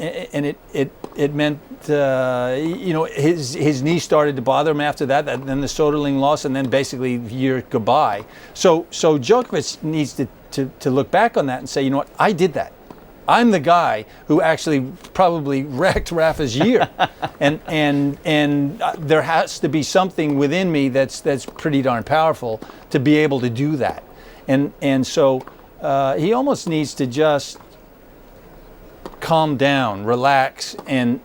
it meant his knee started to bother him after that. And then the Soderling loss, and then basically year goodbye. So Djokovic needs to look back on that and say, you know what, I did that. I'm the guy who actually probably wrecked Rafa's year, and there has to be something within me that's pretty darn powerful to be able to do that, and so he almost needs to just calm down, relax, and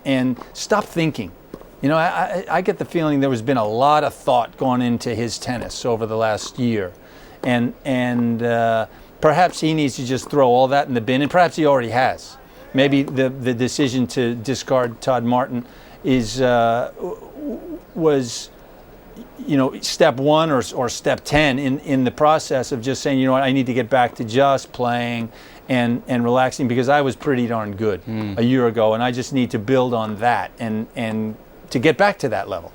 stop thinking. You know, I get the feeling there has been a lot of thought gone into his tennis over the last year, and perhaps he needs to just throw all that in the bin, and perhaps he already has. Maybe the decision to discard Todd Martin was step one or step 10 in the process of just saying, you know what, I need to get back to just playing and relaxing, because I was pretty darn good a year ago, and I just need to build on that and to get back to that level.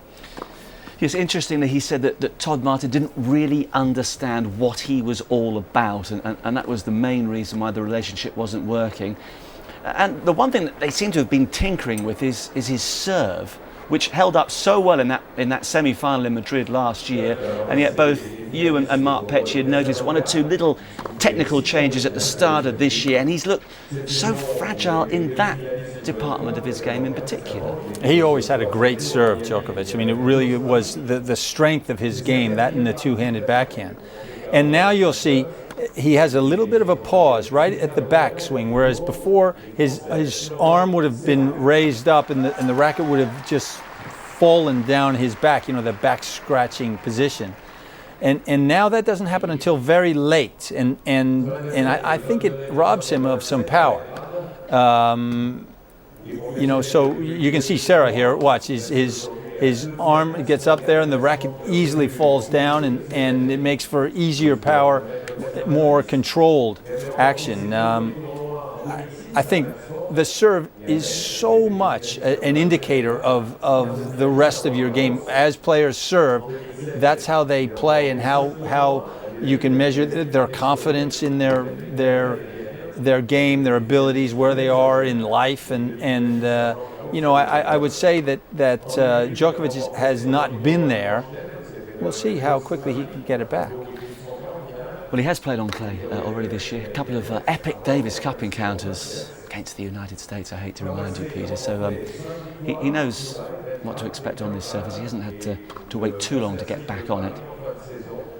It's interesting that he said that Todd Martin didn't really understand what he was all about, and that was the main reason why the relationship wasn't working. And the one thing that they seem to have been tinkering with is his serve, which held up so well in that semi-final in Madrid last year, and yet both you and Mark Petchey had noticed one or two little technical changes at the start of this year, and he's looked so fragile in that department of his game in particular. He always had a great serve, Djokovic. I mean, it really was the strength of his game, that and the two-handed backhand. And now you'll see he has a little bit of a pause right at the backswing, whereas before his arm would have been raised up and the racket would have just fallen down his back, the back scratching position. And now that doesn't happen until very late, and I think it robs him of some power. So you can see Serra here. Watch, his arm gets up there and the racket easily falls down, and it makes for easier power, more controlled action. I think the serve is so much an indicator of the rest of your game. As players serve, that's how they play, and how you can measure their confidence in their game, their abilities, where they are in life, and I would say that Djokovic has not been there. We'll see how quickly he can get it back. Well, he has played on clay already this year. A couple of epic Davis Cup encounters against the United States, I hate to remind you, Peter. So he knows what to expect on this surface. He hasn't had to wait too long to get back on it.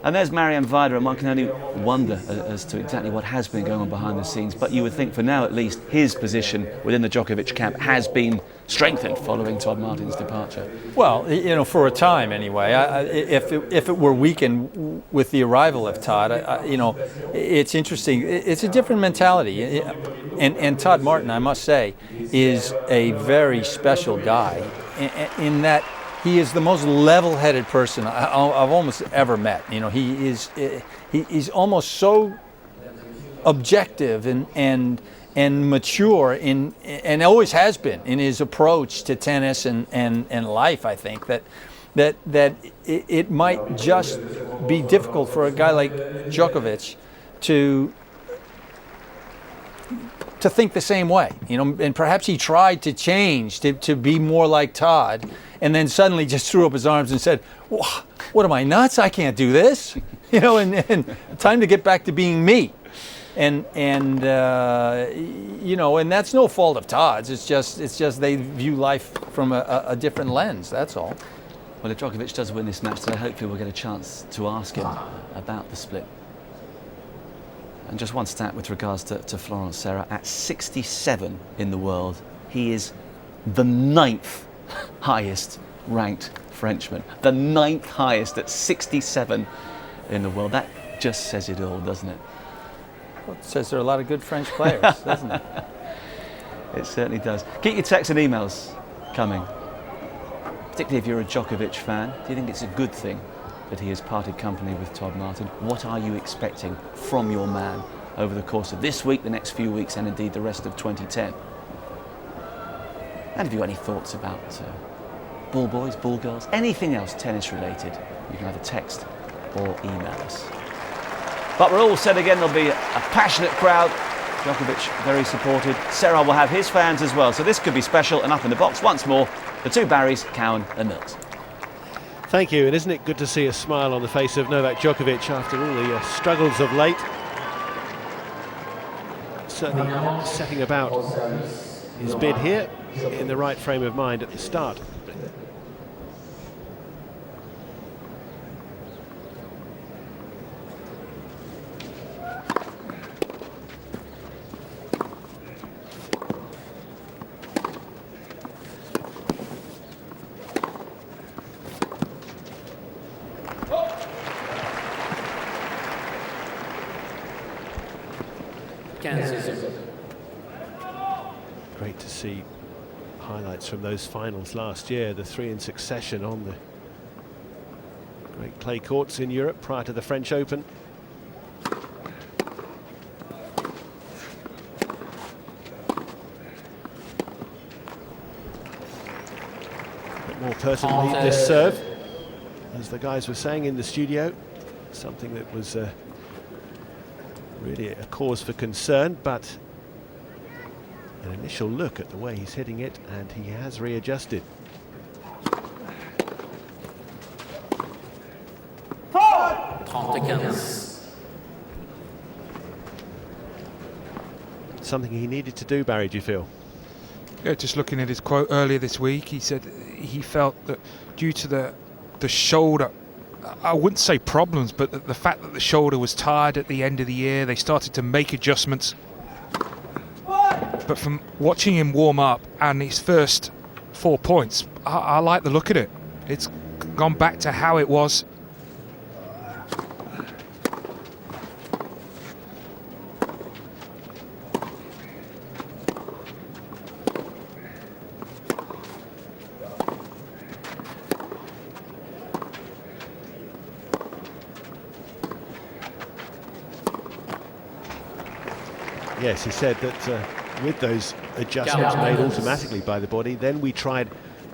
And there's Marianne Vida, and one can only wonder as to exactly what has been going on behind the scenes. But you would think, for now at least, his position within the Djokovic camp has been strengthened following Todd Martin's departure. Well, for a time anyway. If it were weakened with the arrival of Todd, it's interesting. It's a different mentality. And Todd Martin, I must say, is a very special guy in that he is the most level-headed person I've almost ever met. He's almost so objective and mature and always has been in his approach to tennis and life. I think that it might just be difficult for a guy like Djokovic to think the same way, and perhaps he tried to change to be more like Todd, and then suddenly just threw up his arms and said, "What am I, nuts? I can't do this," and time to get back to being me, and that's no fault of Todd's. It's just they view life from a different lens. That's all. Well, if Djokovic does win this match today, hopefully we'll get a chance to ask him about the split. And just one stat with regards to Floran Sera. At 67 in the world, he is the 9th highest ranked Frenchman. The 9th highest at 67 in the world. That just says it all, doesn't it? Well, it says there are a lot of good French players, doesn't it? It certainly does. Keep your texts and emails coming. Particularly if you're a Djokovic fan. Do you think it's a good thing that he has parted company with Todd Martin? What are you expecting from your man over the course of this week, the next few weeks, and indeed the rest of 2010? And have you got any thoughts about ball boys, ball girls, anything else tennis related? You can either text or email us. But we're all said again, there'll be a passionate crowd Djokovic very supported. Serra will have his fans as well, so this could be special. And up in the box once more, the two Barrys, Cowan and Mills. Thank you, and isn't it good to see a smile on the face of Novak Djokovic after all the struggles of late? Certainly setting about his bid here in the right frame of mind at the start. Great to see highlights from those finals last year, the three in succession on the great clay courts in Europe prior to the French Open. But more personally, this serve, as the guys were saying in the studio, something that was really a cause for concern, but an initial look at the way he's hitting it, and he has readjusted. Something he needed to do, Barry, do you feel? Yeah, just looking at his quote earlier this week, he said he felt that due to the shoulder, I wouldn't say problems, but the fact that the shoulder was tired at the end of the year, they started to make adjustments. But from watching him warm up and his first 4 points, I like the look at it. It's gone back to how it was. Yes, he said that with those adjustments made automatically by the body, then we tried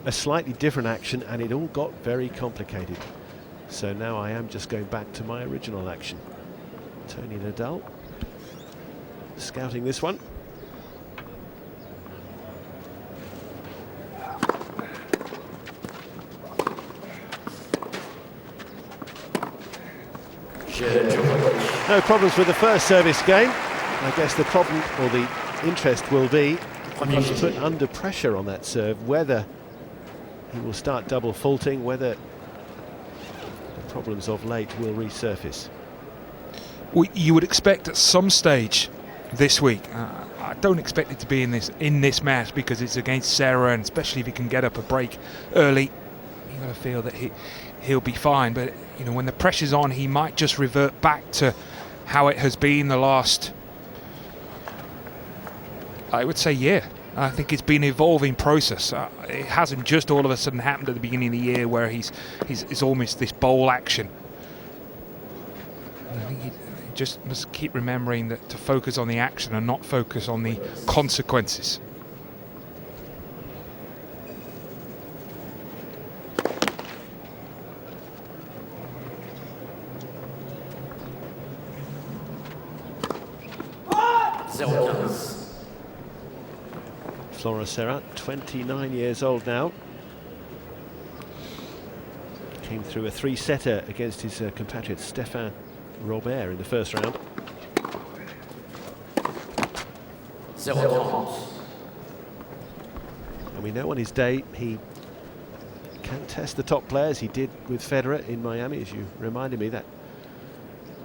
a slightly different action and it all got very complicated. So now I am just going back to my original action. Tony Nadal scouting this one. No problems with the first service game. I guess the problem or the interest will be when he's put under pressure on that serve, whether he will start double faulting, whether the problems of late will resurface. Well, you would expect at some stage this week. I don't expect it to be in this match because it's against Serra, and especially if he can get up a break early, you've got to feel that he'll be fine. But you know, when the pressure's on, he might just revert back to how it has been the last, I would say, year. I think it's been an evolving process. It hasn't just all of a sudden happened at the beginning of the year where he's almost this bowl action. And I think he just must keep remembering that to focus on the action and not focus on the consequences. Floran Sera, 29 years old now. Came through a three-setter against his compatriot Stefanon Kovačevićem in the first round. And we know on his day he can test the top players. He did with Federer in Miami, as you reminded me, that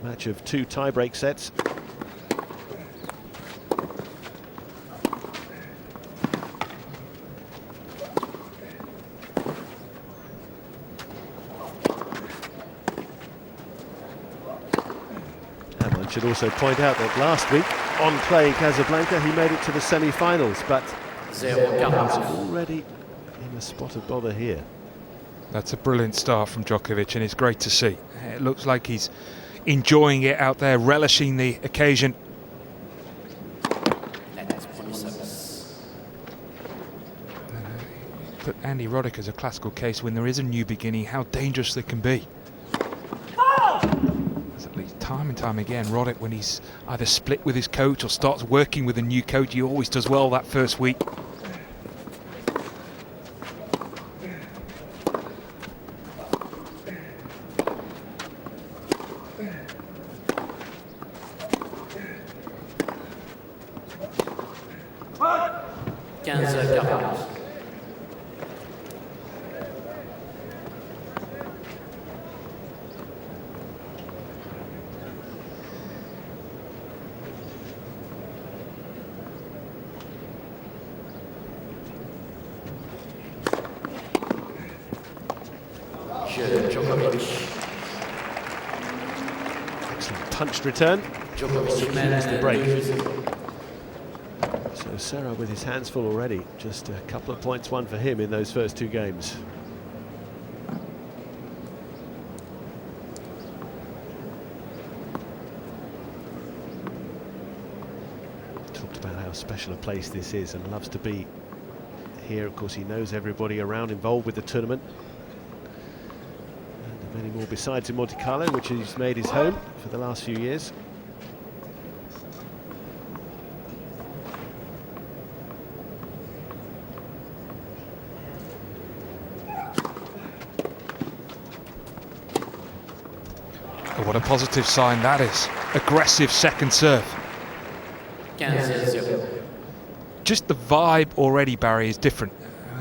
match of 2 tie-break sets. Should also point out that last week on clay in Casablanca he made it to the semi-finals, but he's already in a spot of bother here. That's a brilliant start from Djokovic, and it's great to see. It looks like he's enjoying it out there, relishing the occasion. But Andy Roddick is a classical case when there is a new beginning, how dangerous they can be. There's at least time and time again, Roddick, when he's either split with his coach or starts working with a new coach, he always does well that first week. Excellent punched return. Secures the break. So Serra with his hands full already. Just a couple of points won for him in those first 2 games. Talked about how special a place this is and loves to be here. Of course, he knows everybody around involved with the tournament. Many more besides in Monte Carlo, which he's made his home for the last few years. Oh, what a positive sign that is. Aggressive second serve. Just the vibe already, Barry, is different.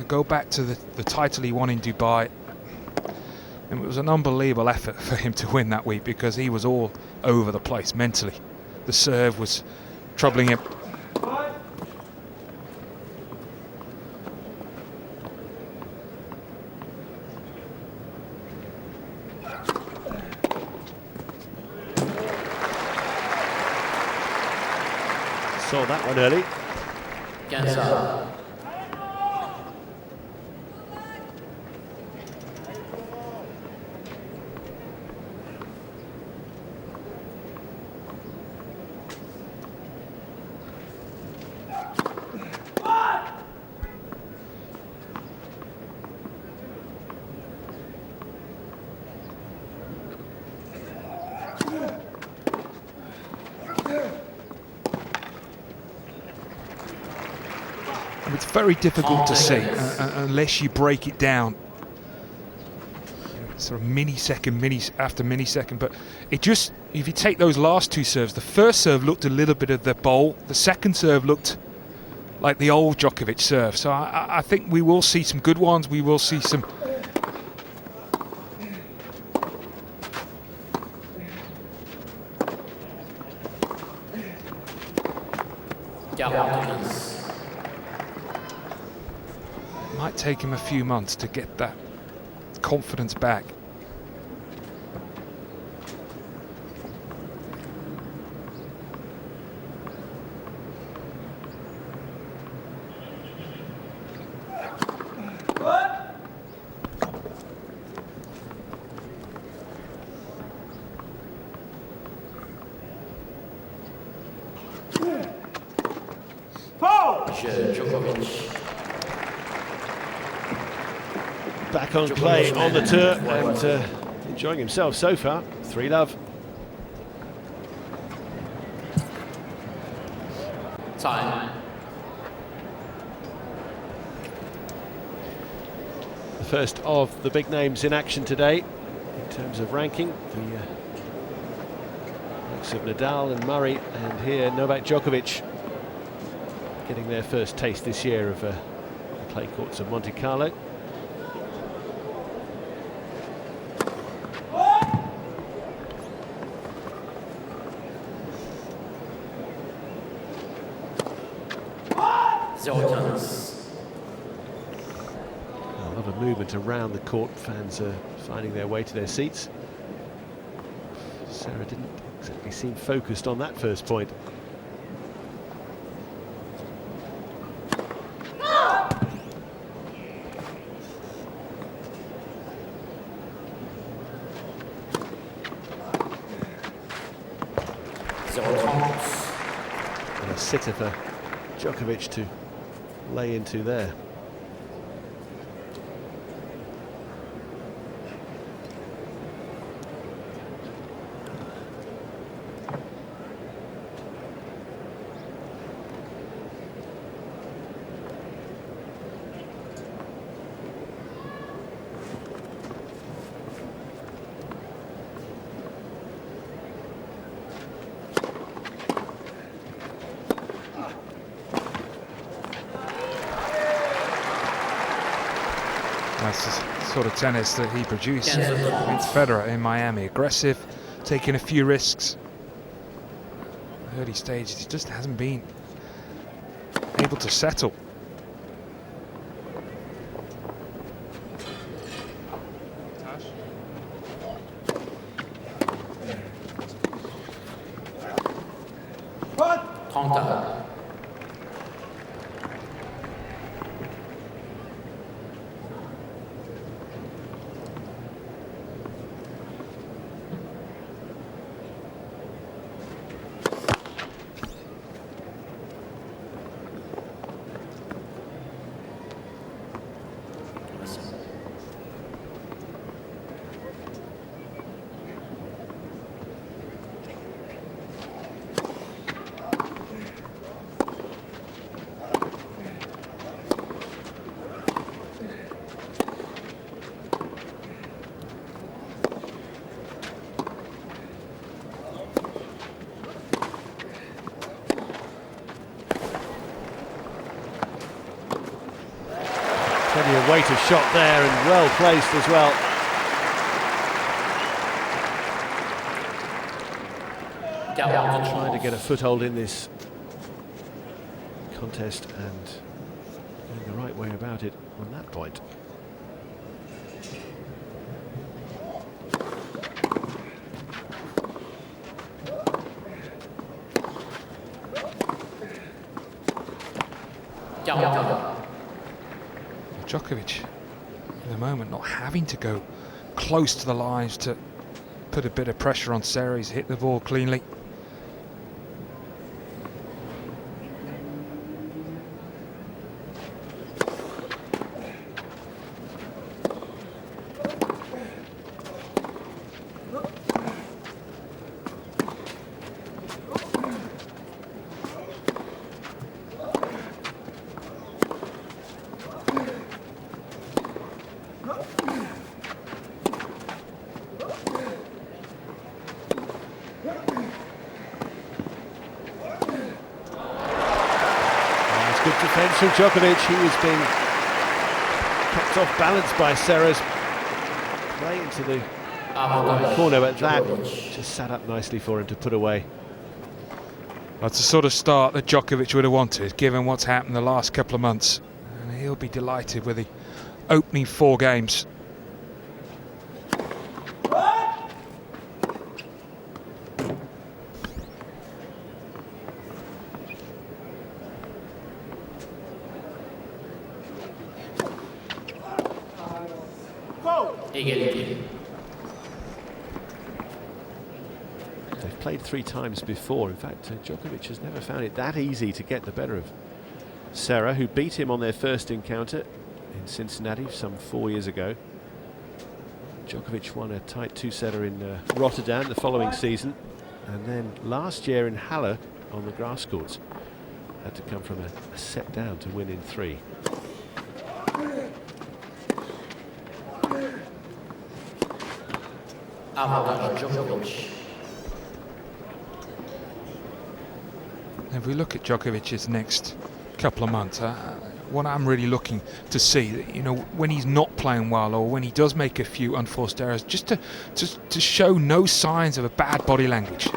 Go back to the title he won in Dubai. And it was an unbelievable effort for him to win that week because he was all over the place mentally. The serve was troubling him. Saw that one early. It's very difficult to see unless you break it down. Sort of millisecond after millisecond, but it just, if you take those last 2 serves, the first serve looked a little bit of the bowl, the second serve looked like the old Djokovic serve. So I think we will see some good ones, we will see some might take him a few months to get that confidence back. Back on play on the tour and enjoying himself so far. 3-love. Time. The first of the big names in action today in terms of ranking. The likes of Nadal and Murray, and here Novak Djokovic getting their first taste this year of the clay courts of Monte Carlo. A lot of movement around the court. Fans are finding their way to their seats. Serra didn't exactly seem focused on that first point. And a sitter for Djokovic to lay into there. That's the sort of tennis that he produced against Federer in Miami. Aggressive, taking a few risks. Early stages, he just hasn't been able to settle. Plenty of weight of shot there and well placed as well. Trying to get a foothold in this contest and going the right way about it on that point. Djokovic, at the moment, not having to go close to the lines to put a bit of pressure on Serra. He's hit the ball cleanly. Good defence from Djokovic. He was being kept off balance by Serra's play into the corner, but that just sat up nicely for him to put away. That's the sort of start that Djokovic would have wanted, given what's happened the last couple of months. And he'll be delighted with the opening 4 games. They've played 3 times before. In fact, Djokovic has never found it that easy to get the better of Serra, who beat him on their first encounter in Cincinnati some 4 years ago. Djokovic won a tight 2-setter in Rotterdam the following season, and then last year in Halle on the grass courts had to come from a set down to win in 3. If we look at Djokovic's next couple of months, what I'm really looking to see, you know, when he's not playing well or when he does make a few unforced errors, just to show no signs of a bad body language.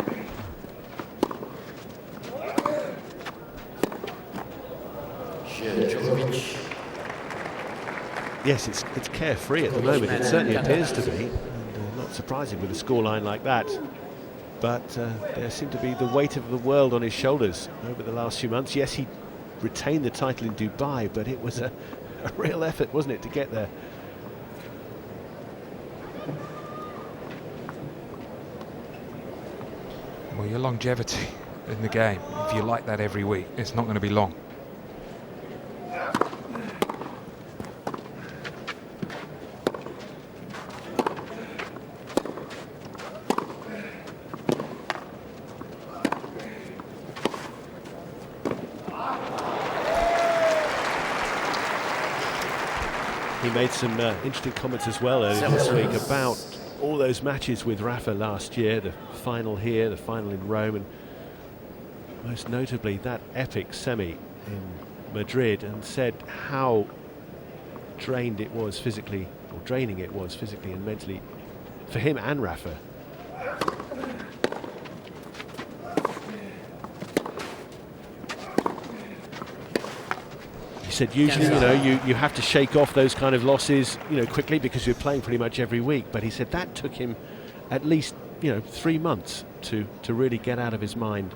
Yes, it's carefree at the moment. It certainly appears to be. And, not surprising with a scoreline like that. But there seemed to be the weight of the world on his shoulders over the last few months. Yes, he retained the title in Dubai, but it was a real effort, wasn't it, to get there? Well, your longevity in the game, if you like that every week, it's not going to be long. He made some interesting comments as well earlier this week about all those matches with Rafa last year, the final here, the final in Rome, and most notably that epic semi in Madrid, and said how drained it was physically, or draining it was physically and mentally for him and Rafa. He said usually, you have to shake off those kind of losses, quickly because you're playing pretty much every week. But he said that took him at least, 3 months to really get out of his mind.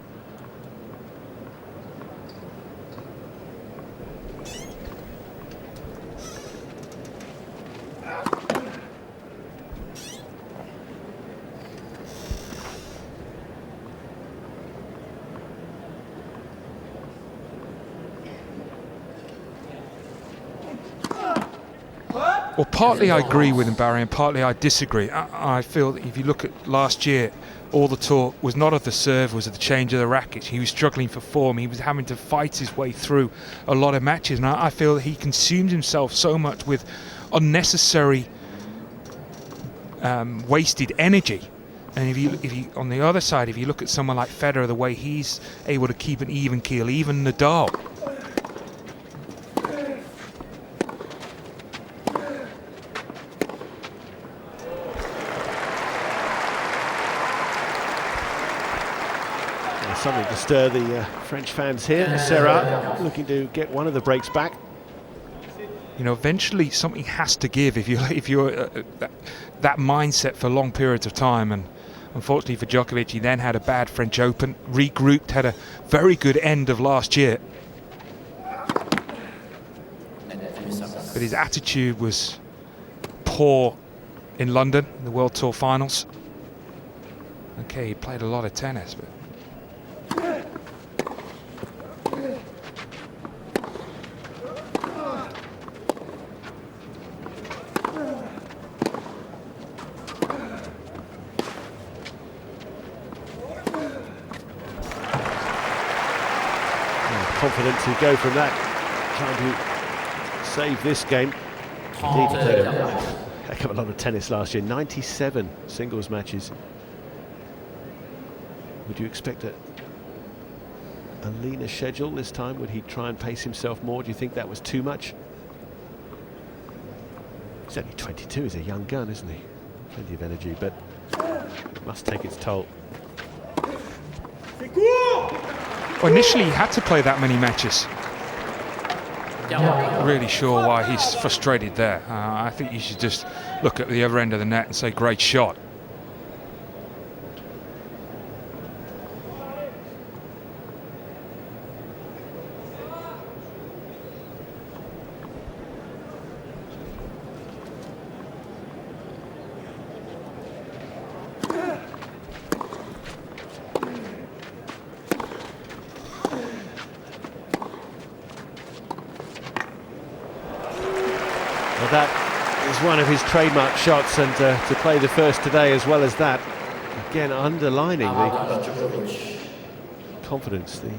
Well, partly I agree with him, Barry, and partly I disagree. I feel that if you look at last year, all the talk was not of the serve, was of the change of the rackets. He was struggling for form. He was having to fight his way through a lot of matches, and I feel that he consumed himself so much with unnecessary wasted energy. And if you on the other side, if you look at someone like Federer, the way he's able to keep an even keel, even Nadal. Something to stir the French fans here. Serra looking to get one of the breaks back. Eventually something has to give if you're that mindset for long periods of time. And unfortunately for Djokovic, he then had a bad French Open, regrouped, had a very good end of last year. But his attitude was poor in London, in the World Tour Finals. Okay, he played a lot of tennis, but confident to go from that, trying to save this game. Indeed, he played a heck of a lot of tennis last year, 97 singles matches. Would you expect a leaner schedule this time? Would he try and pace himself more? Do you think that was too much? He's only 22, he's a young gun, isn't he? Plenty of energy, but it must take its toll. well, initially he had to play that many matches. Not really sure why he's frustrated there. I think you should just look at the other end of the net and say, great shot. That is one of his trademark shots, and to play the first today as well as that, again underlining the confidence, the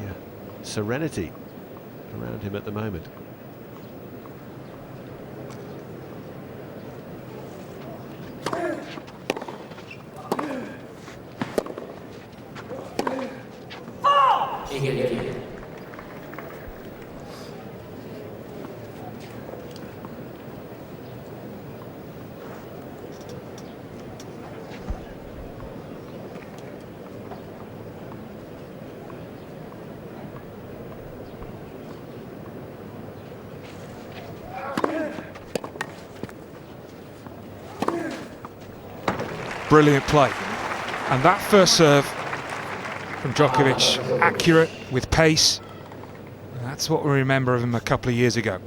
serenity around him at the moment. Brilliant play. And that first serve from Djokovic, accurate, with pace. And that's what we remember of him a couple of years ago.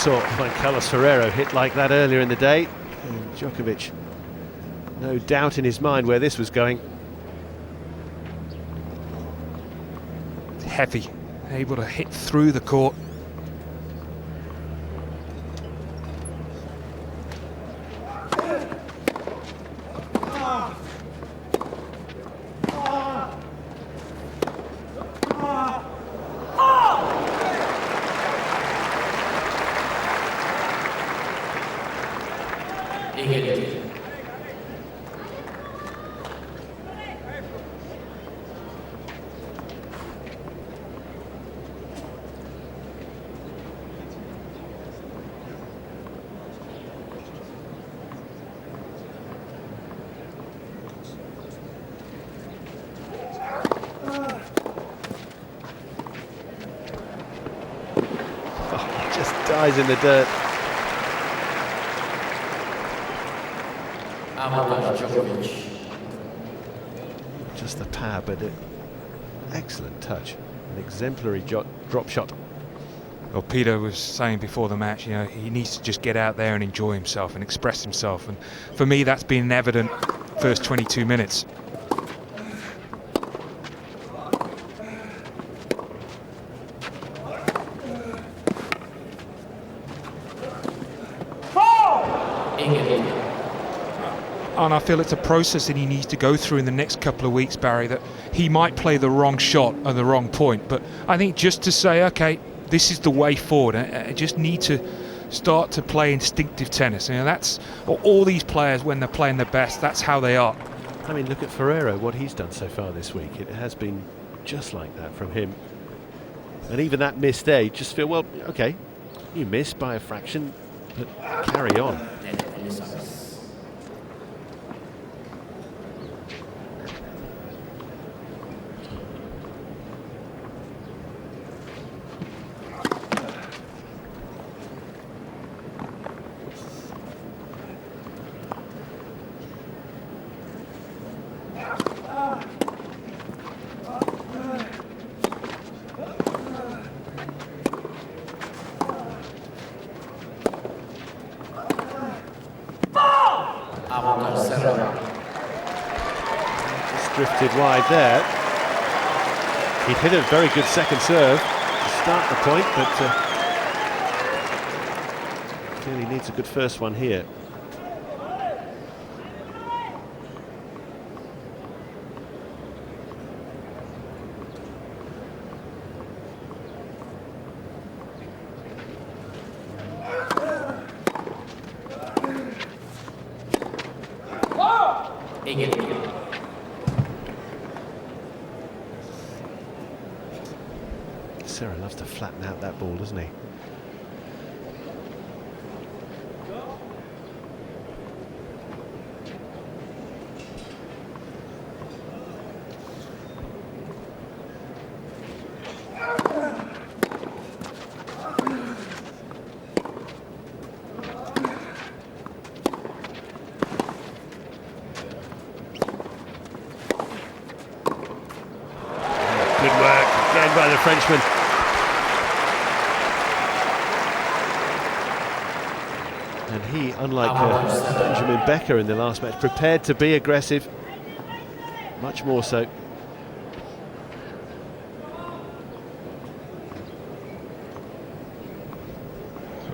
saw Juan Carlos Ferrero hit like that earlier in the day. And Djokovic, no doubt in his mind where this was going. Heavy, able to hit through the court. Dies in the dirt. Just the power, but an excellent touch. An exemplary drop shot. Well, Peter was saying before the match, you know, he needs to just get out there and enjoy himself and express himself. And for me, that's been evident first 22 minutes. And I feel it's a process that he needs to go through in the next couple of weeks, Barry, that he might play the wrong shot at the wrong point. But I think just to say, okay, this is the way forward. I just need to start to play instinctive tennis. You know, that's all these players, when they're playing their best, that's how they are. I mean, look at Ferrero, what he's done so far this week. It has been just like that from him. And even that miss there, you just feel, well, okay, you miss by a fraction, but carry on. Just drifted wide there. He'd hit a very good second serve to start the point, but clearly needs a good first one here. Serra loves to flatten out that ball, doesn't he? Good work again by the Frenchman. And he, unlike Benjamin Becker in the last match, prepared to be aggressive, much more so. It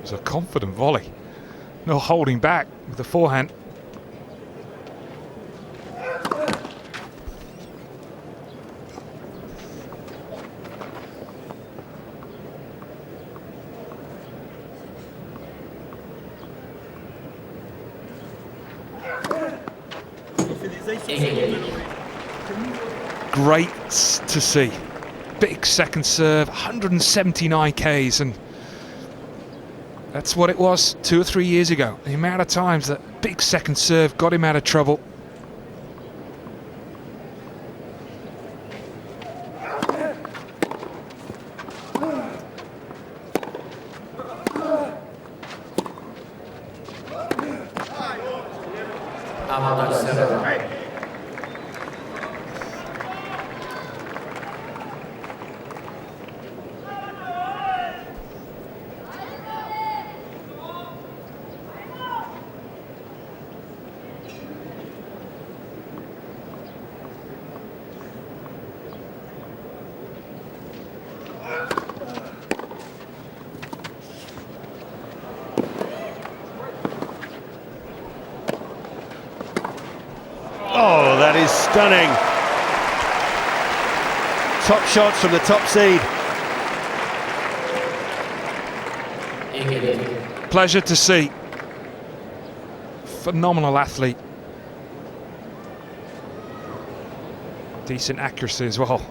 was a confident volley. No holding back with the forehand. Great to see. Big second serve, 179 Ks, and that's what it was 2 or 3 years ago. The amount of times that big second serve got him out of trouble. that is stunning. Top shots from the top seed. Pleasure to see. Phenomenal athlete. Decent accuracy as well.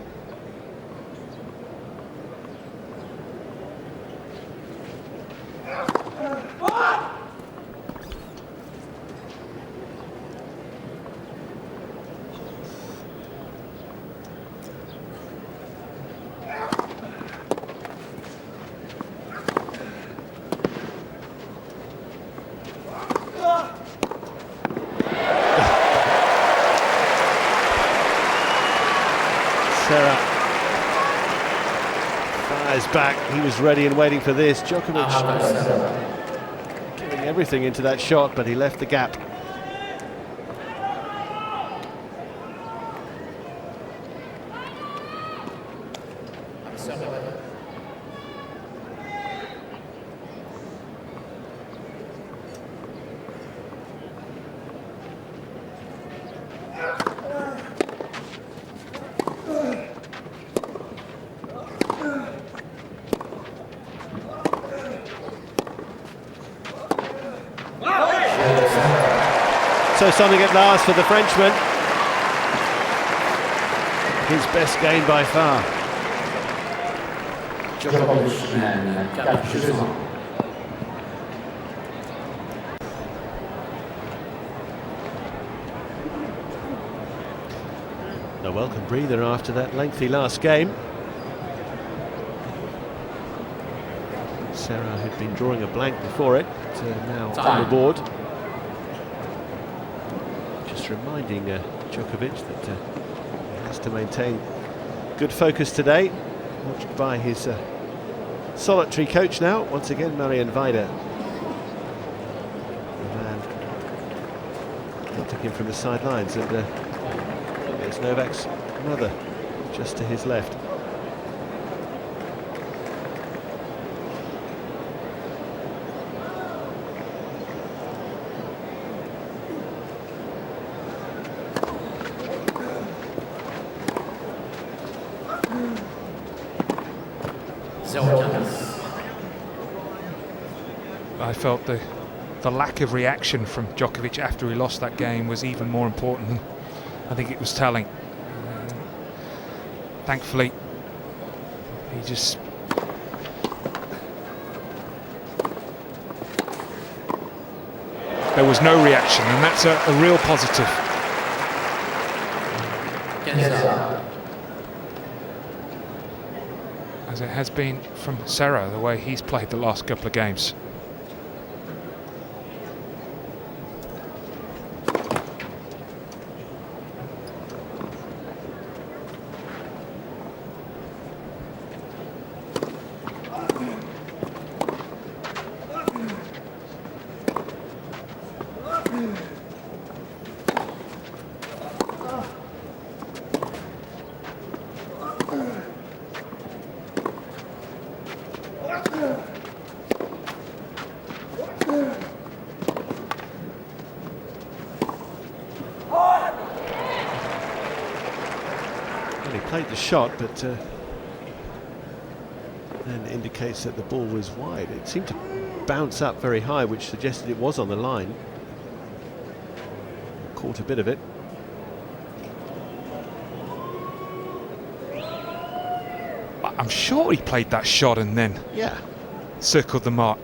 Serra fires back. He was ready and waiting for this. Djokovic giving everything into that shot, but he left the gap. So something at last for the Frenchman. His best game by far. A welcome breather after that lengthy last game. Serra had been drawing a blank before it, now on the board. Reminding Djokovic that he has to maintain good focus today, watched by his solitary coach now, once again Marian Vaida. And taking him from the sidelines, and there's Novak's mother just to his left. I felt the lack of reaction from Djokovic after he lost that game was even more important. I think it was telling. Thankfully, he just... There was no reaction, and that's a real positive. As it has been from Serra, the way he's played the last couple of games. Played the shot, but then indicates that the ball was wide. It seemed to bounce up very high, which suggested it was on the line. Caught a bit of it. I'm sure he played that shot and then circled the mark.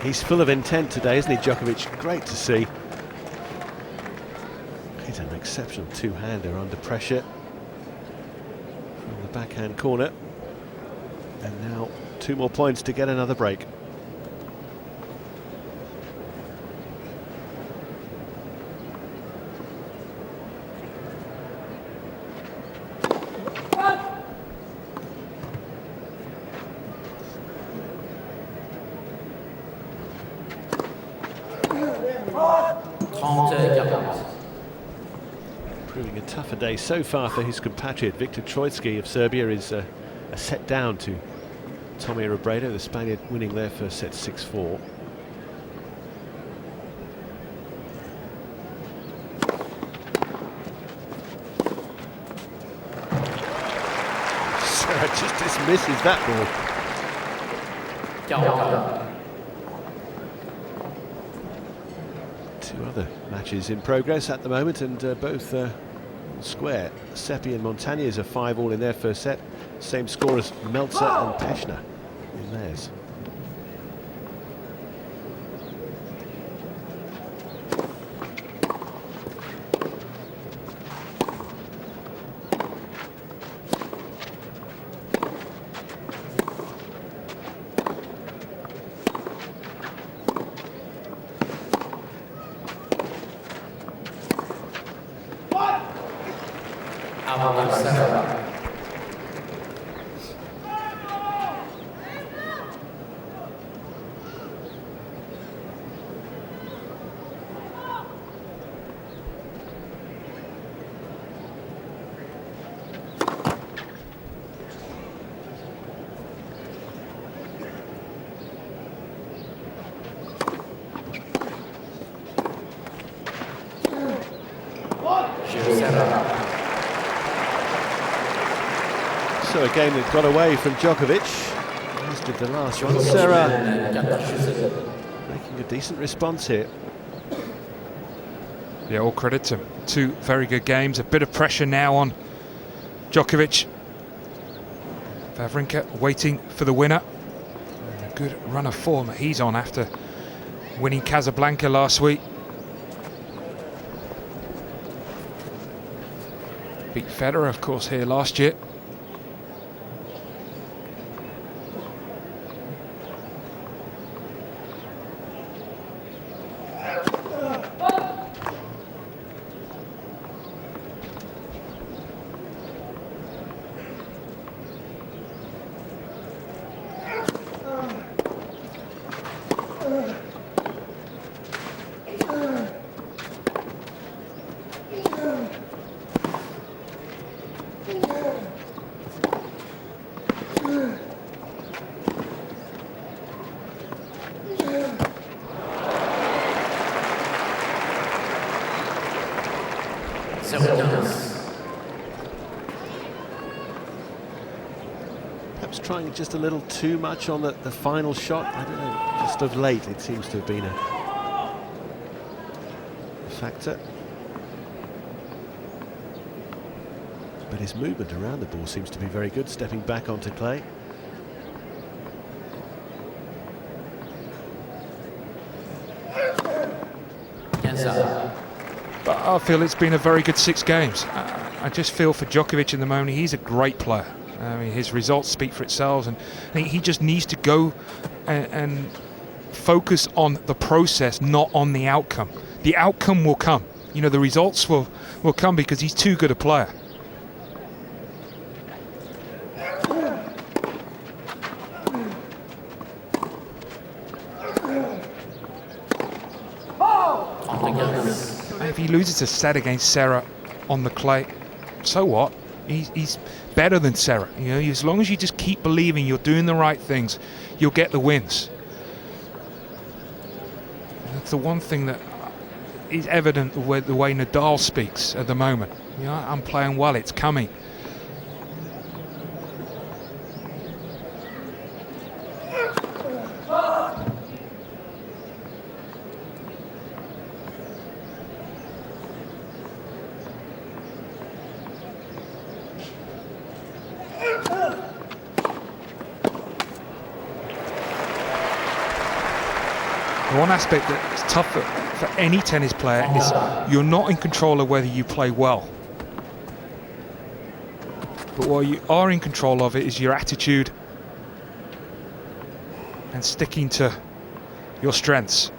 He's full of intent today, isn't he, Djokovic? Great to see. He's an exceptional two-hander under pressure from the backhand corner. And now 2 more points to get another break. Proving a tougher day so far for his compatriot. Viktor Troicki of Serbia is a set down to Tommy Robredo, the Spaniard winning their first set 6-4. Serra just dismisses that ball. Two other matches in progress at the moment, and both square. Seppi and Montañez are 5-all in their first set. Same score as Meltzer and Peschner in theirs. So a game that got away from Djokovic, as did the last one. Serra making a decent response here. Yeah, all credit to him. Two very good games. A bit of pressure now on Djokovic. Wawrinka waiting for the winner. And a good run of form that he's on after winning Casablanca last week. Beat Federer, of course, here last year. Perhaps trying just a little too much on the final shot. I don't know, just of late it seems to have been a factor. But his movement around the ball seems to be very good, stepping back onto clay. But I feel it's been a very good 6 games. I just feel for Djokovic in the moment, he's a great player. I mean, his results speak for itself, and he just needs to go and focus on the process, not on the outcome. The outcome will come. You know, the results will come because he's too good a player. If he loses a set against Serra on the clay, so what? He's better than Serra. You know, as long as you just keep believing you're doing the right things, you'll get the wins. That's the one thing that is evident the way Nadal speaks at the moment. You know, I'm playing well, it's coming. One aspect that's tough for any tennis player is you're not in control of whether you play well. But what you are in control of it is your attitude and sticking to your strengths.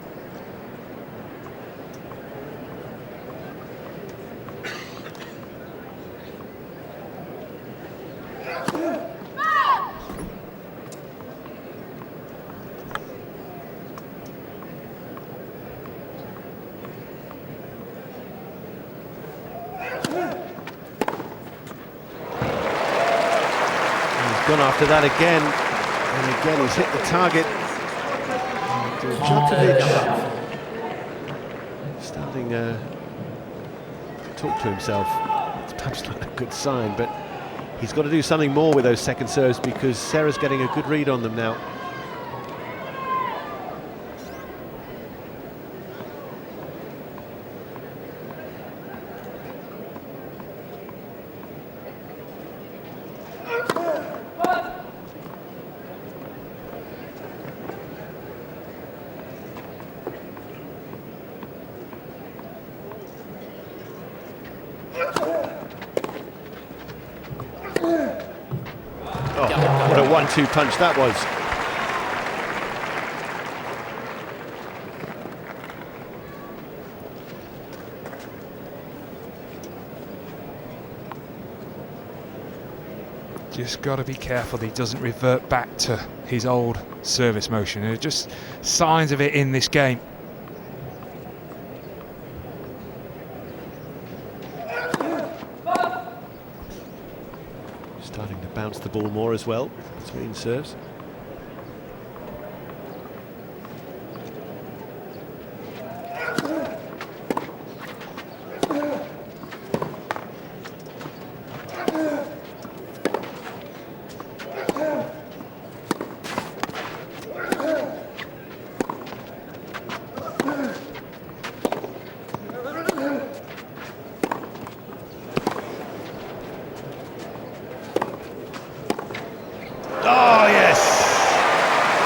gone after that again, and again he's hit the target. And Djokovic starting to talk to himself. It's perhaps not a good sign, but he's got to do something more with those second serves because Serra's getting a good read on them now. What a 1-2 punch that was. Just got to be careful that he doesn't revert back to his old service motion. There are just signs of it in this game. Starting to bounce the ball more as well between serves. Oh, yes!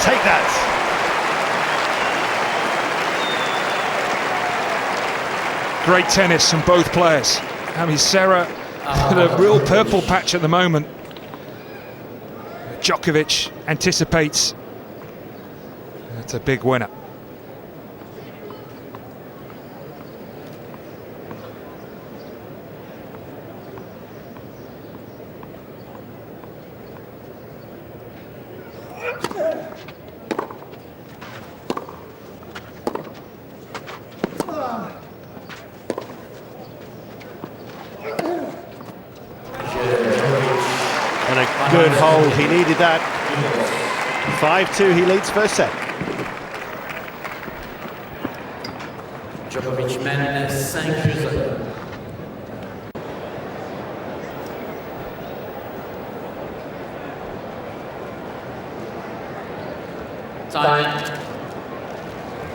Take that! Great tennis from both players. I mean, Serra had a real purple patch at the moment. Djokovic anticipates. That's a big winner. And a good hold, he needed that. 5-2, he leads first set. Djokovic mène 5-2. Time.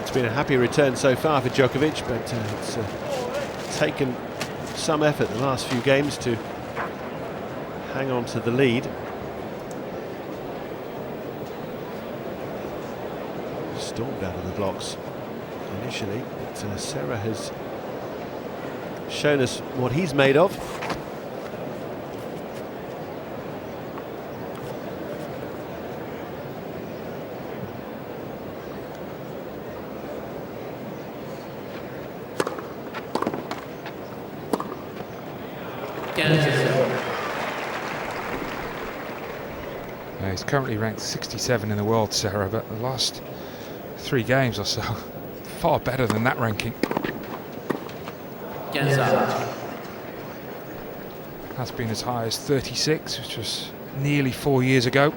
It's been a happy return so far for Djokovic, but it's taken some effort the last few games to hang on to the lead. Stormed out of the blocks initially, but Serra has shown us what he's made of. He's currently ranked 67 in the world, Serra, but the last 3 games or so, far better than that ranking. Has been as high as 36, which was nearly 4 years ago.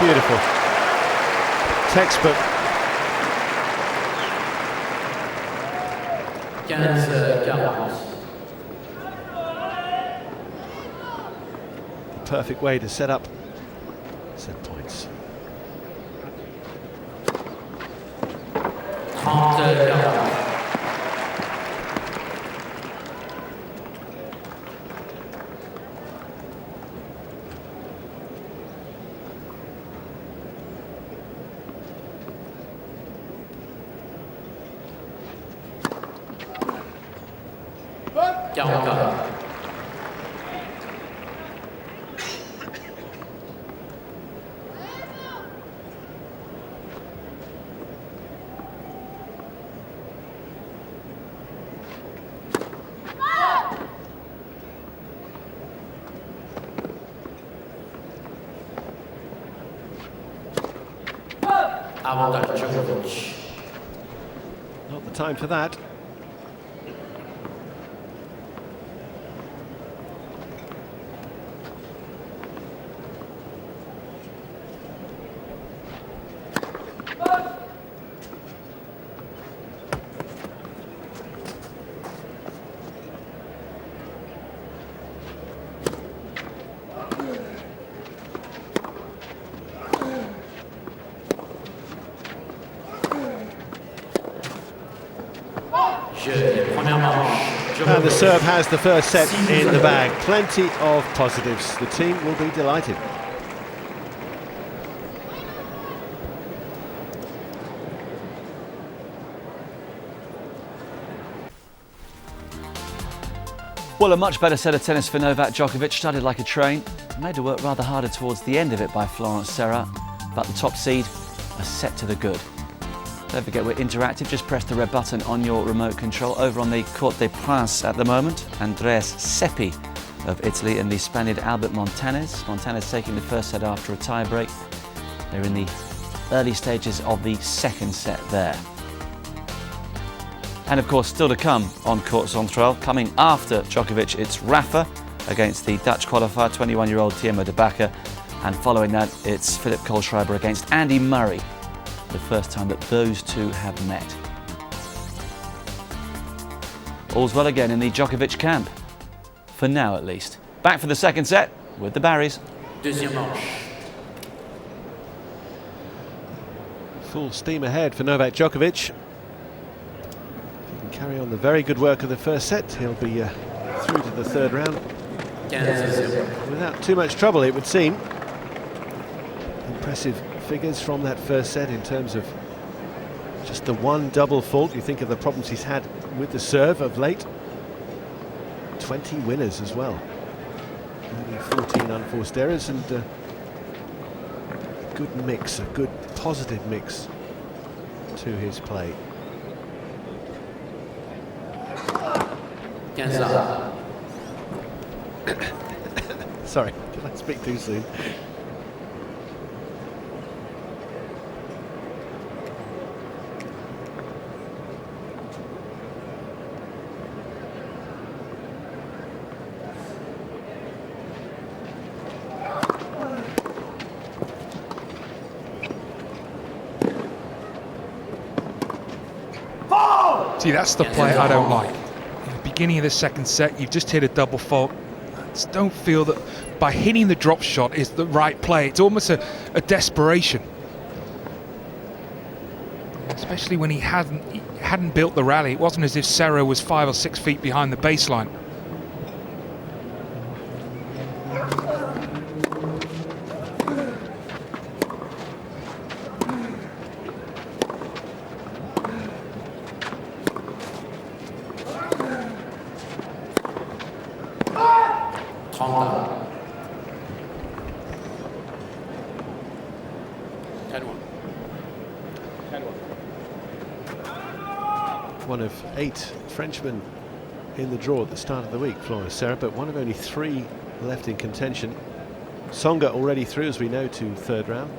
Beautiful. Textbook. Perfect way to set up set points. 44. Novaka Đoković. Not the time for that. And the serve has the first set in the bag. Plenty of positives. The team will be delighted. Well, a much better set of tennis for Novak Djokovic. Started like a train, made to work rather harder towards the end of it by Floran Sera, but the top seed, a set to the good. Don't forget we're interactive, just press the red button on your remote control. Over on the Court des Princes at the moment, Andreas Seppi of Italy and the Spaniard Albert Montanes. Montanes taking the first set after a tie-break. They're in the early stages of the second set there. And of course, still to come on Court Central, coming after Djokovic, it's Rafa against the Dutch qualifier, 21-year-old Timo de Backer. And following that, it's Philip Kohlschreiber against Andy Murray. The first time that those two have met. All's well again in the Djokovic camp, for now at least. Back for the second set with the Barrys. Deuxième manche. Full steam ahead for Novak Djokovic. If he can carry on the very good work of the first set, he'll be through to the third round 15-0. without too much trouble, it would seem. Impressive figures from that first set in terms of just the one double fault. You think of the problems he's had with the serve of late. 20 winners as well. Only 14 unforced errors and a good mix, a good positive mix to his play. 15-0. Sorry, did I speak too soon? See, that's the play I don't like. In the beginning of the second set, you've just hit a double fault. I just don't feel that by hitting the drop shot is the right play. It's almost a desperation. Especially when he hadn't built the rally. It wasn't as if Serra was 5 or 6 feet behind the baseline. One of 8 Frenchmen in the draw at the start of the week, Floran Sera, but one of only 3 left in contention. Songa already through, as we know, to third round.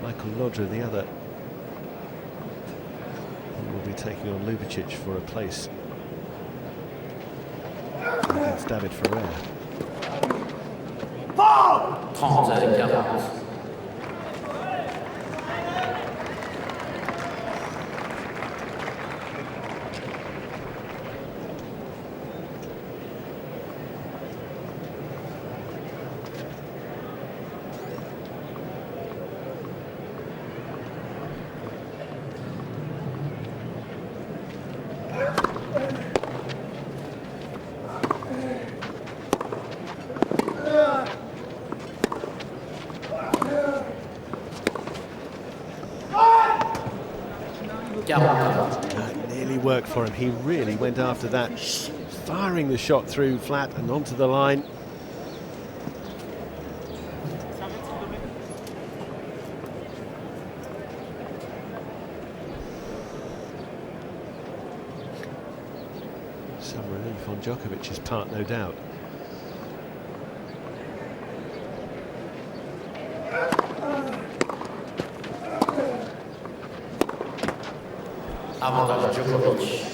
Michael Lodra, the other, who will be taking on Ljubicic for a place against David Ferrer. 30-40. That nearly worked for him. He really went after that firing the shot through flat and onto the line. Some relief on Djokovic's part, no doubt. Novaka Đoković.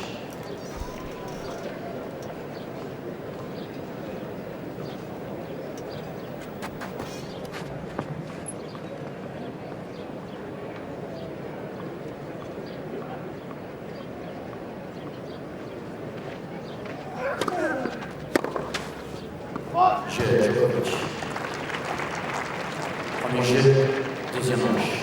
Djokovic. Premier jeu, deuxième manche.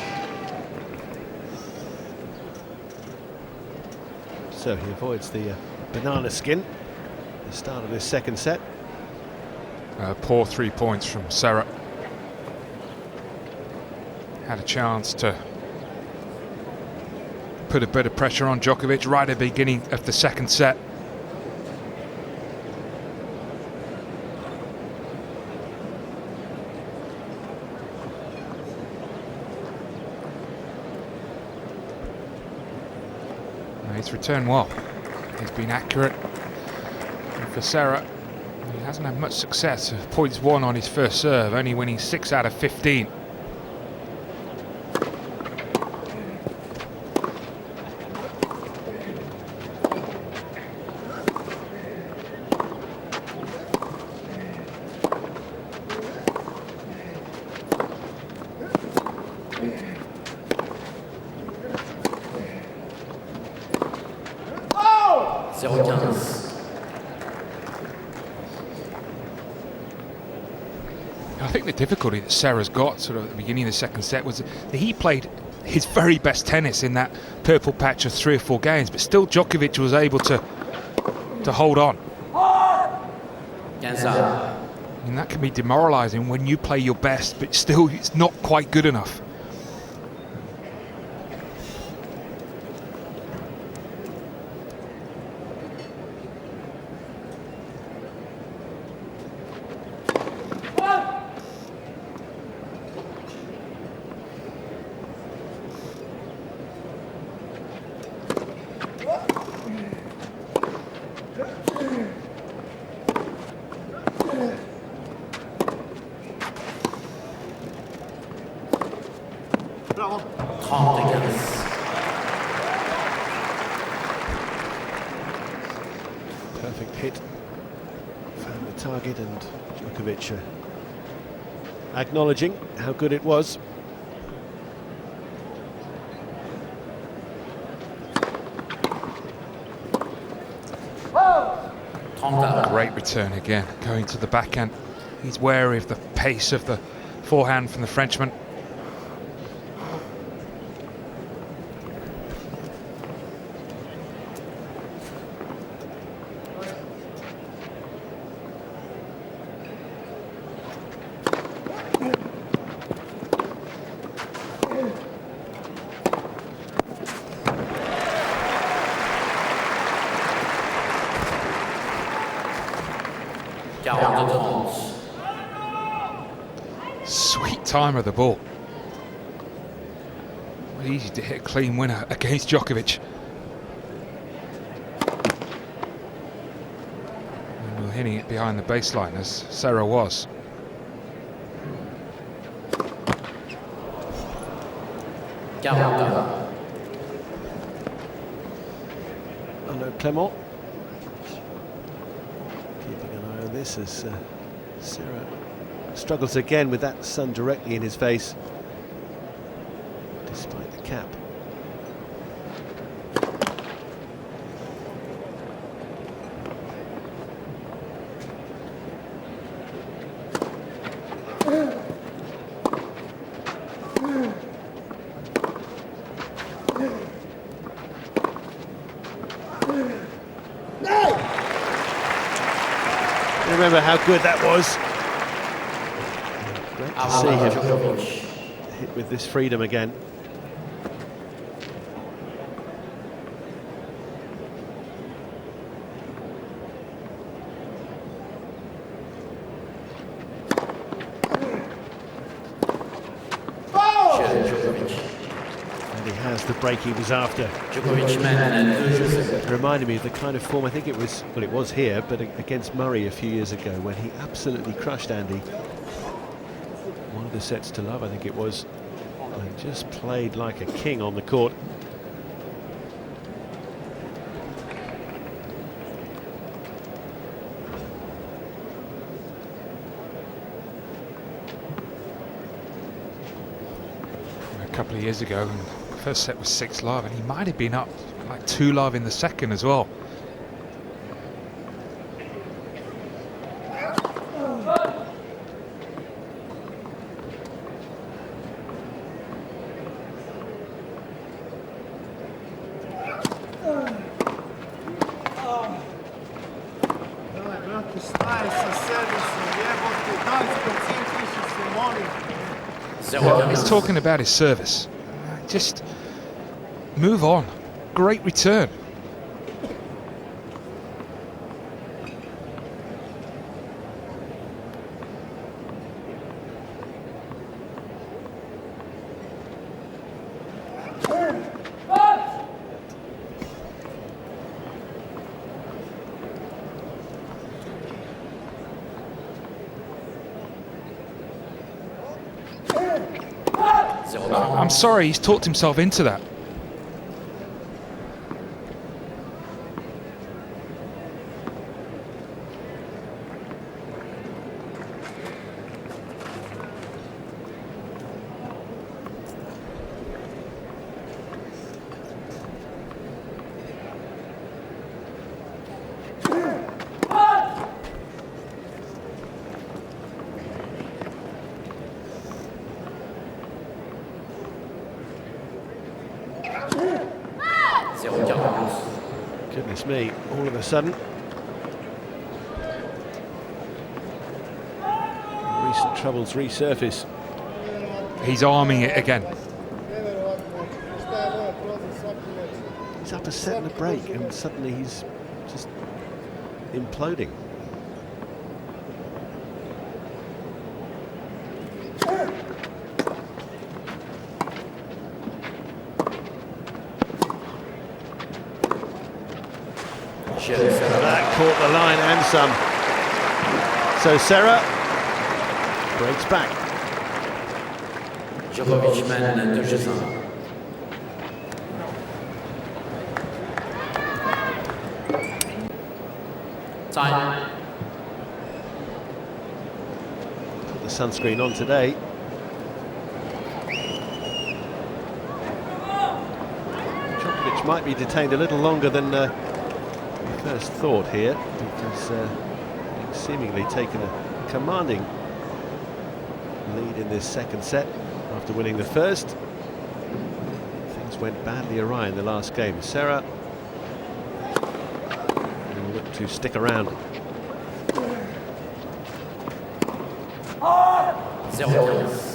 So he avoids the banana skin at the start of this second set. Poor 3 points from Serra. Had a chance to put a bit of pressure on Djokovic right at the beginning of the second set. He's returned well. He's been accurate. And for Serra, he hasn't had much success. Points won on his first serve, only winning 6 out of 15. I think the difficulty that Serra's got sort of at the beginning of the second set was that he played his very best tennis in that purple patch of 3 or 4 games, but still Djokovic was able to hold on. And that can be demoralising when you play your best, but still it's not quite good enough. Perfect hit, found the target, and Djokovic acknowledging how good it was. Great return again, going to the backhand. He's wary of the pace of the forehand from the Frenchman. Sweet time of the ball. Easy to hit a clean winner against Djokovic. And we're hitting it behind the baseline as Serra was. Arnaud Clément keeping an eye on this as Serra struggles again with that sun directly in his face, despite the cap. Remember how good that was. Great to see him hit with this freedom again. he has the break he was after. Djokovic mène 2-0. It reminded me of the kind of form, I think it was here, but against Murray a few years ago when he absolutely crushed Andy. One of the sets to love, I think it was, and just played like a king on the court. A couple of years ago, and the first set was 6-love, and he might have been up like 2-love in the second as well. He's talking about his service. Just move on. Great return. I'm sorry, he's talked himself into that. Goodness me, all of a sudden. Recent troubles resurface. He's arming it again. He's up a set and a break, and suddenly he's just imploding. That caught the line and some. So Serra breaks back. Djokovic mène 2-1. Time. Put the sunscreen on today. Djokovic might be detained a little longer than first thought here, because he's seemingly taken a commanding lead in this second set after winning the first. Things went badly awry in the last game. Serra will look to stick around. 0-15.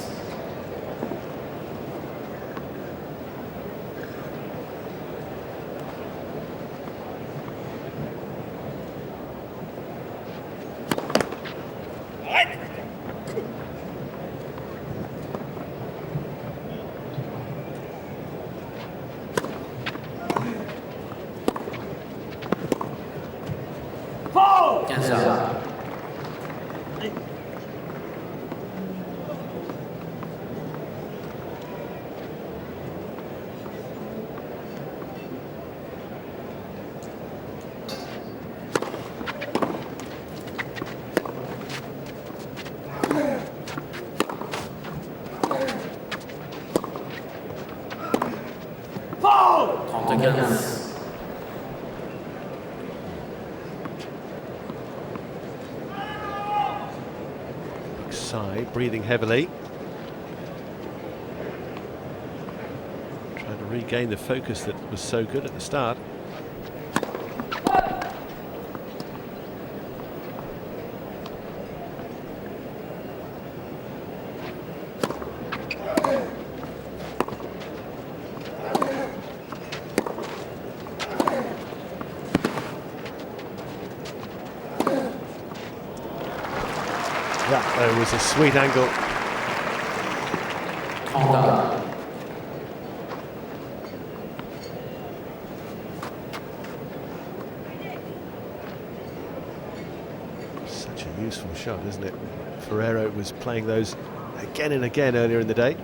Sigh, breathing heavily. Trying to regain the focus that was so good at the start. That was a sweet angle. useful shot, isn't it? Ferrero was playing those again and again earlier in the day.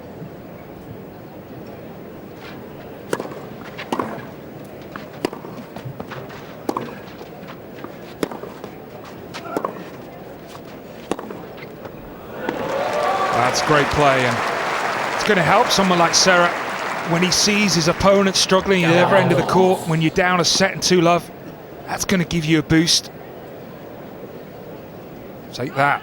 That's great play, and it's going to help someone like Serra when he sees his opponent struggling at the other end of the court. When you're down a set and 2 love, that's going to give you a boost. Take that.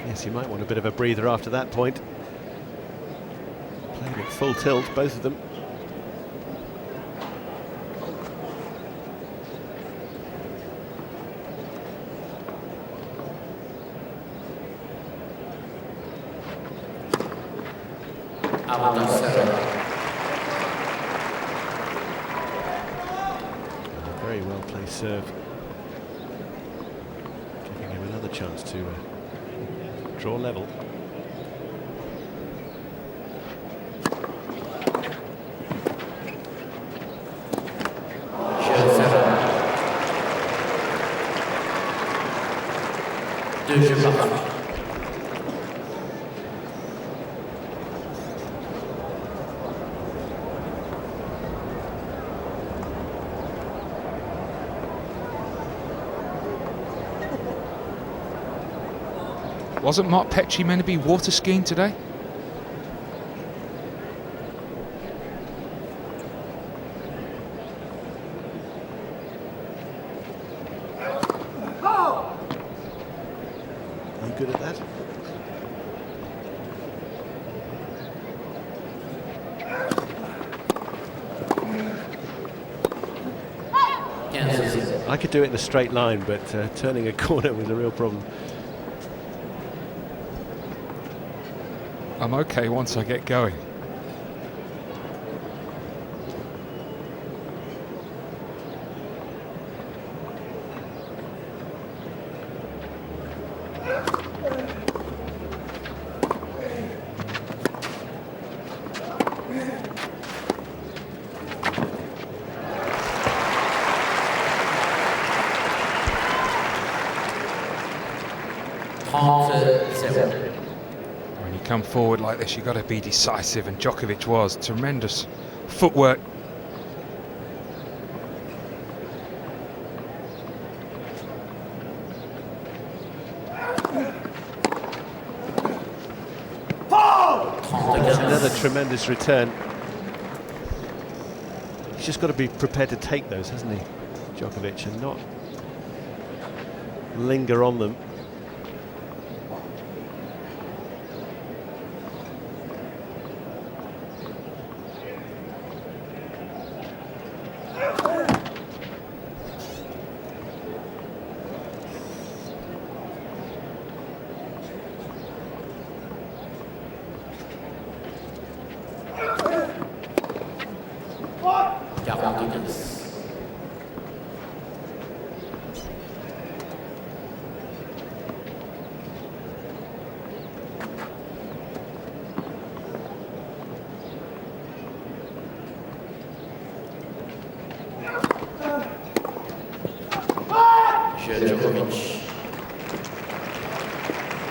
Yes, you might want a bit of a breather after that point. Playing at full tilt, both of them. Very well placed serve, giving him another chance to draw level. Wasn't Mark Petrie meant to be water skiing today? Are you good at that? I could do it in a straight line, but turning a corner was a real problem. I'm okay once I get going. When you come forward like this, you've got to be decisive, and Djokovic was. Tremendous footwork. Another tremendous return. He's just got to be prepared to take those, hasn't he, Djokovic, and not linger on them.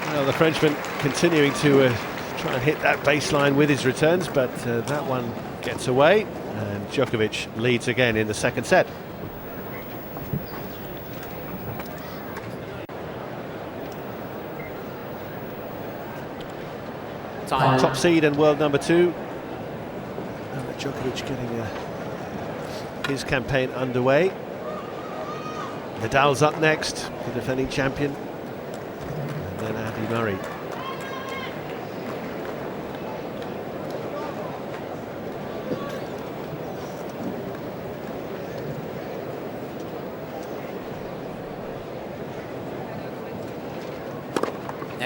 Well, the Frenchman continuing to try and hit that baseline with his returns, but that one gets away, and Djokovic leads again in the second set. Top seed and world number 2. And Djokovic getting his campaign underway. Nadal's up next, the defending champion. And then Andy Murray.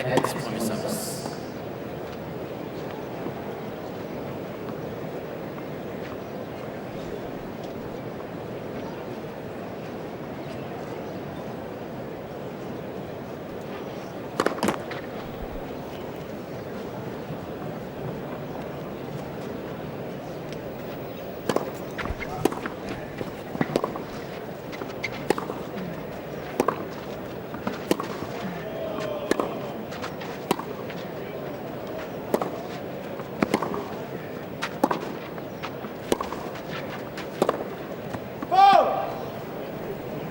net, premier service.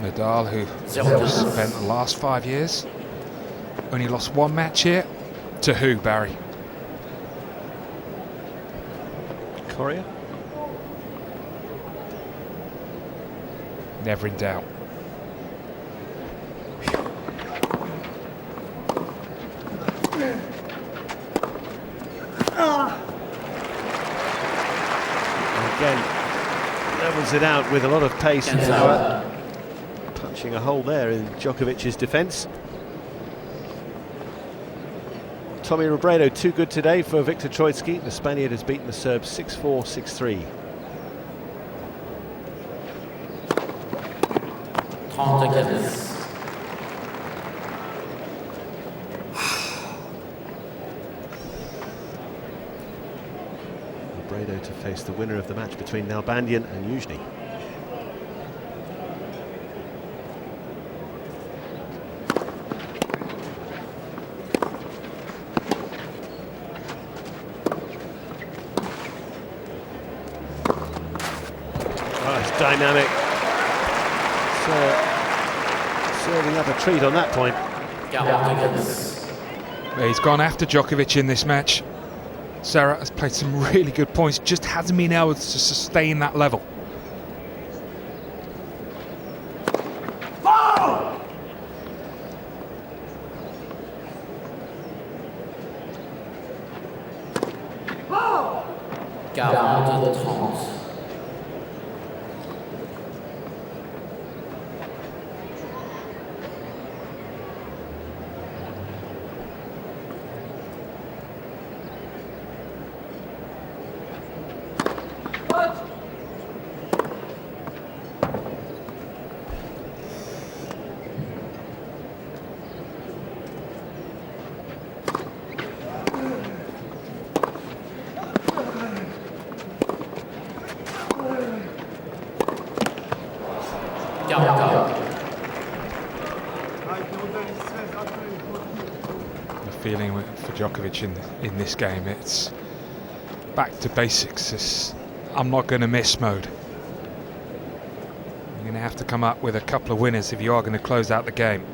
Nadal, who spent the last 5 years, only lost one match here. To who, Barry? Courier. Never in doubt. Again, levels it out with a lot of pace and power. Punching a hole there in Djokovic's defence. Tommy Robredo too good today for Viktor Troicki. The Spaniard has beaten the Serb 6-4, 6-3. 30-15. Robredo to face the winner of the match between Nalbandian and Yuzhny. Dynamic. Serving up a treat on that point. He's gone after Djokovic in this match. Serra has played some really good points, just hasn't been able to sustain that level. The feeling for Djokovic in this game, it's back to basics. It's I'm not going to miss mode. You're going to have to come up with a couple of winners if you are going to close out the game.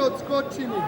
Odskoči mi!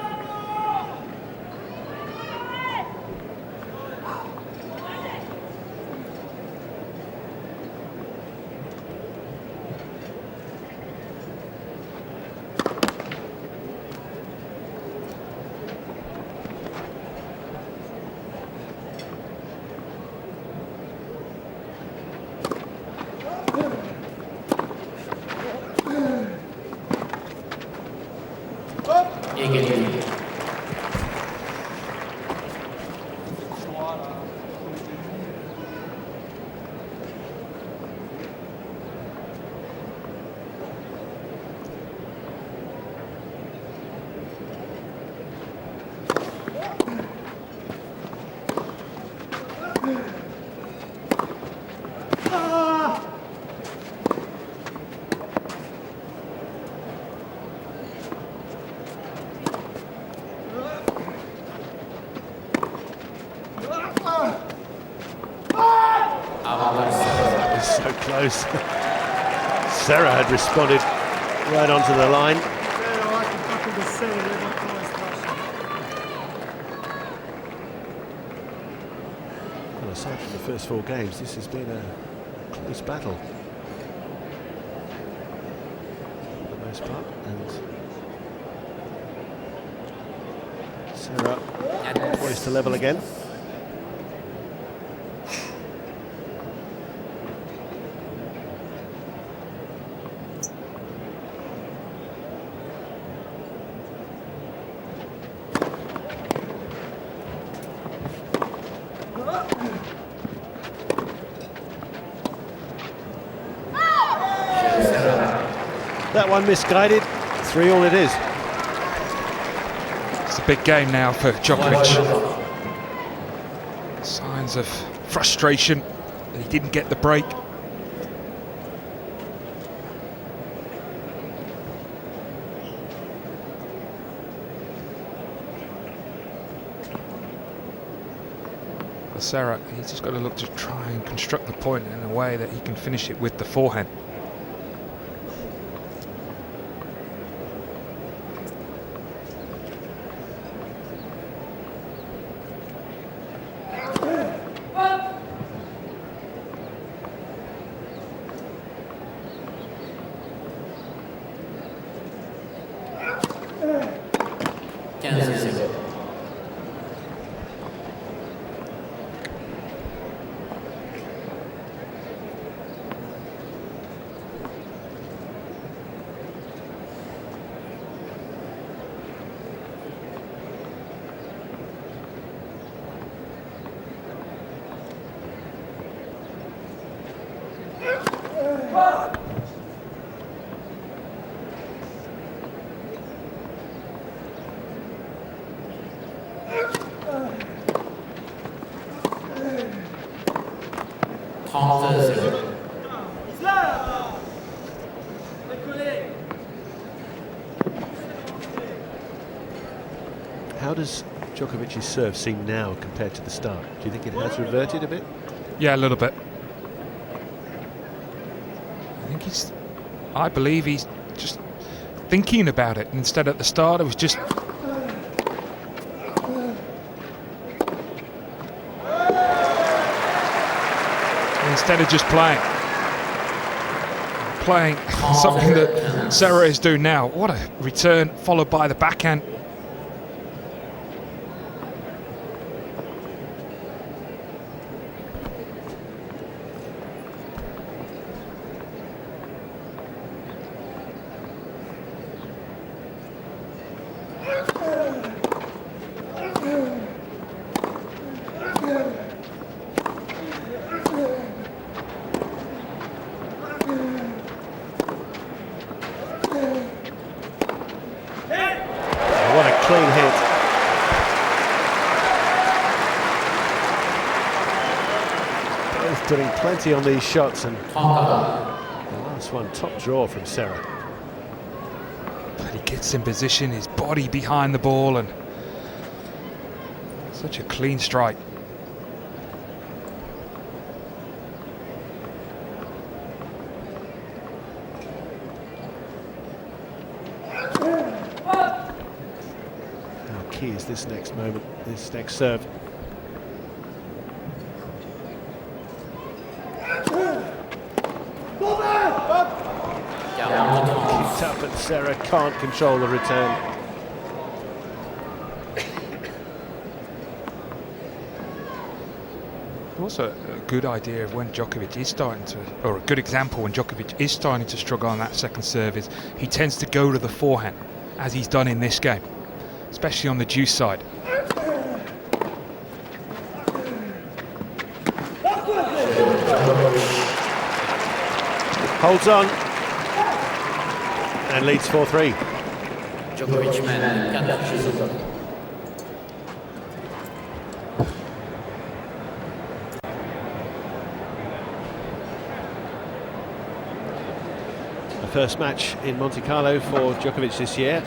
So close. Serra had responded right onto the line. Well, aside from the first 4 games, this has been a close battle. most part. And Serra poised to level again. That one misguided, 3-all it is. It's a big game now for Djokovic. Signs of frustration that he didn't get the break. For Serra, he's just got to look to try and construct the point in a way that he can finish it with the forehand. How does Djokovic's serve seem now compared to the start? Do you think it has reverted a bit? Yeah, a little bit. I believe he's just thinking about it. Instead at the start it was just instead of just playing something that Serra is doing now. What a return followed by the backhand. Clean hit. Both doing plenty on these shots, and the last one top draw from Serra. But he gets in position, his body behind the ball, and such a clean strike. Is this next moment, this next serve. Keeps up, but Serra can't control the return. Also a good idea of when Djokovic is starting to, or a good example when Djokovic is starting to struggle on that second serve, is he tends to go to the forehand, as he's done in this game, especially on the deuce side. Holds on and leads 4-3. Djokovic mène 4-6. The first match in Monte Carlo for Djokovic this year.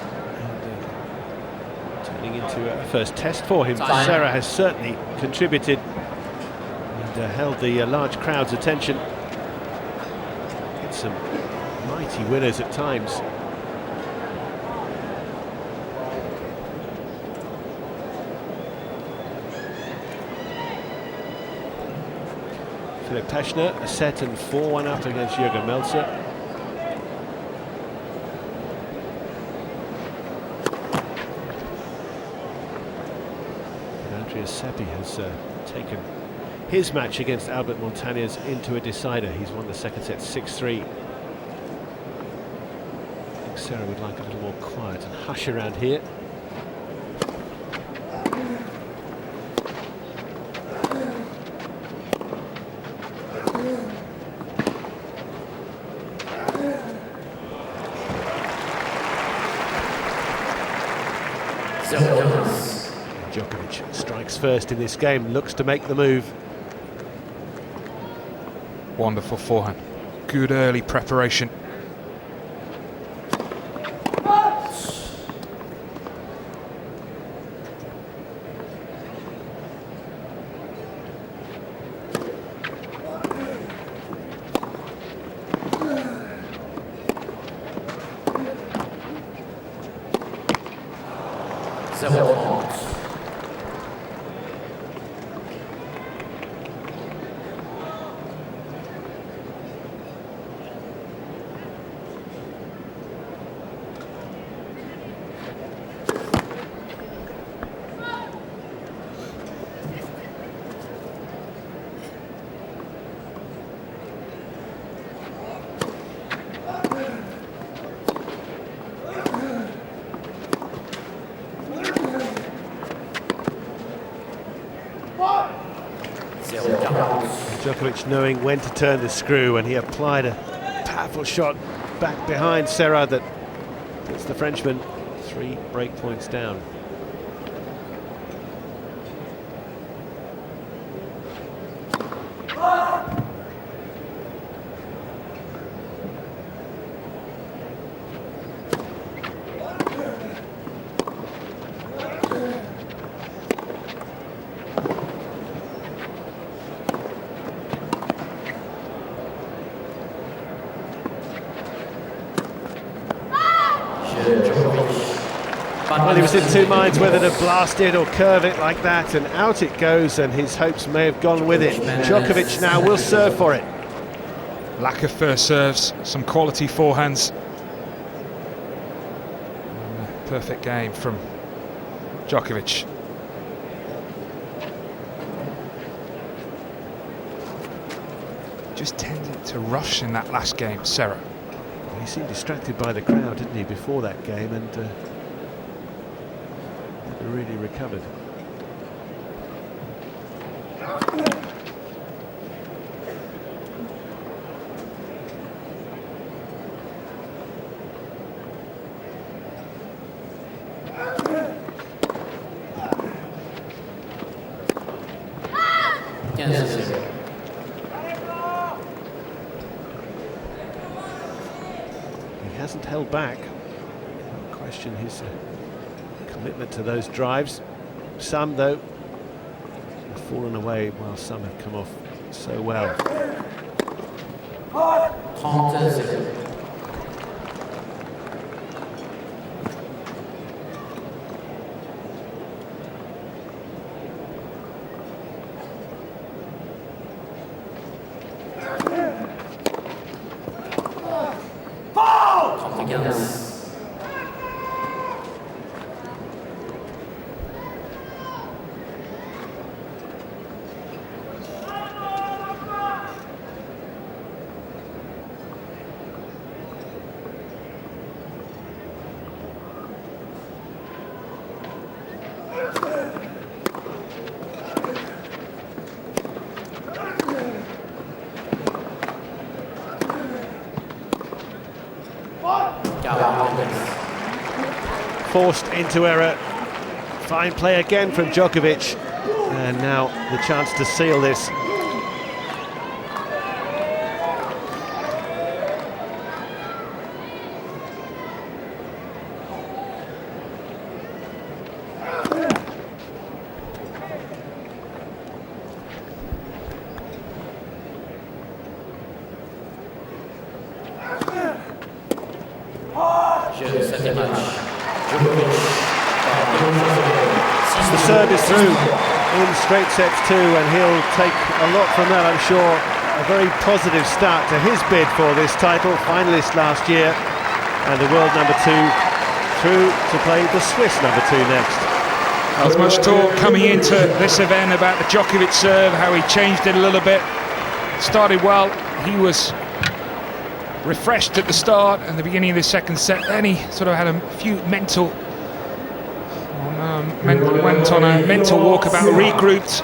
Into a first test for him. Serra has certainly contributed and held the large crowd's attention. It's some mighty winners at times. Philipp Peschner, a set and 4-1 up against Jürgen Melzer. Seppi has taken his match against Albert Montañez into a decider. He's won the second set 6-3. I think Serra would like a little more quiet and hush around here. Djokovic strikes first in this game, looks to make the move. Wonderful forehand. Good early preparation. Djokovic knowing when to turn the screw, and he applied a powerful shot back behind Serra that puts the Frenchman 3 break points down. Well, he was in two minds whether to blast it or curve it like that, and out it goes, and his hopes may have gone with it. Djokovic now will serve for it. Lack of first serves, some quality forehands. Perfect game from Djokovic. Just tended to rush in that last game, Serra. He seemed distracted by the crowd, didn't he, before that game, and never really recovered. He hasn't held back. Question his commitment to those drives. Some, though, have fallen away, while some have come off so well. Forced into error. Fine play again from Djokovic, and now the chance to seal this. The serve is through in straight sets 2, and he'll take a lot from that, I'm sure. A very positive start to his bid for this title, finalist last year, and the world number 2 through to play the Swiss number 2 next. There was much talk coming into this event about the Djokovic serve, how he changed it a little bit. Started well, he was refreshed at the start and the beginning of the second set, then he sort of had a few went on a mental walkabout, regrouped.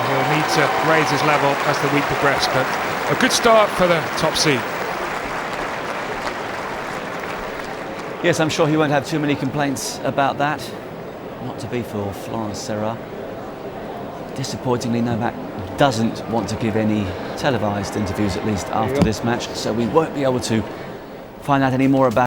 He'll need to raise his level as the week progressed, but a good start for the top seed. Yes, I'm sure he won't have too many complaints about that. Not to be for Floran Sera. Disappointingly, Novak doesn't want to give any televised interviews, at least after this match, so we won't be able to find out any more about